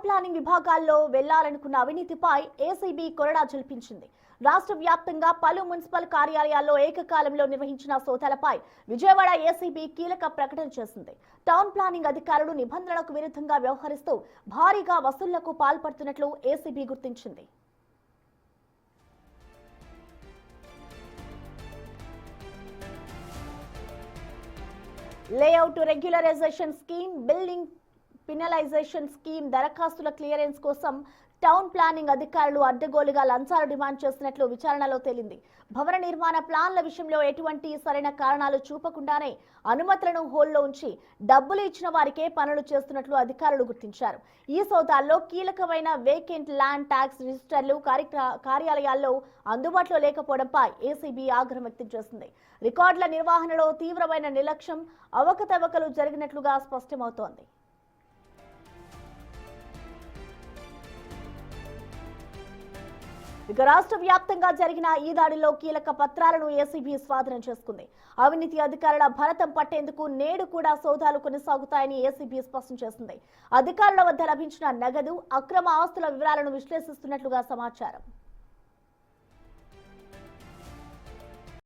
Planning విభాగాల్లో వెళ్లాలనుకున్న అవినీతిపై ACB కొరడా జల్పించింది. రాష్ట్ర వ్యాప్తంగా పలు మున్సిపల్ కార్యాలయాల్లో ఏకకాలంలో నిర్వహించిన సోదాలపై విజయవాడ ఏసీబీ కీలక ప్రకటన చేసింది. టౌన్ ప్లానింగ్ అధికారులు నిబంధనలకు విరుద్ధంగా వ్యవహరిస్తూ భారీగా వసూళ్లకు పాల్పడుతున్నట్లు ఏసీబీ గుర్తించింది. Layout regularisation scheme, building penalisation scheme దరఖాస్తుల క్లియరెన్స్ కోసం టౌన్ ప్లానింగ్ అధికారులు అడ్డగోలుగా లంచాలు డిమాండ్ చేస్తున్నట్లు విచారణలో తేలింది. భవన నిర్మాణ ప్లాన్ల విషయంలో ఎటువంటి సరైన కారణాలు చూపకుండానే అనుమతులను హోల్డ్లో ఉంచి డబ్బులు ఇచ్చిన వారికే పనులు చేస్తున్నట్లు అధికారులు గుర్తించారు. ఈ సోదాల్లో కీలకమైన వేకెంట్ ల్యాండ్ ట్యాక్స్ రిజిస్టర్లు కార్యాలయాల్లో అందుబాటులో లేకపోవడంపై ఏసీబీ ఆగ్రహం వ్యక్తం చేసింది. రికార్డుల నిర్వహణలో తీవ్రమైన నిర్లక్ష్యం, అవకతవకలు జరిగినట్లుగా స్పష్టమవుతోంది. ఇక రాష్ట్ర వ్యాప్తంగా జరిగిన ఈ దాడిలో కీలక పత్రాలను ఏసీబీ స్వాధీనం చేసుకుంది. అవినీతి అధికారుల భరతం పట్టేందుకు నేడు కూడా సోదాలు కొనసాగుతాయని ఏసీబీ స్పష్టం చేసింది. అధికారుల వద్ద లభించిన నగదు, అక్రమ ఆస్తుల వివరాలను విశ్లేషిస్తున్నట్లుగా సమాచారం.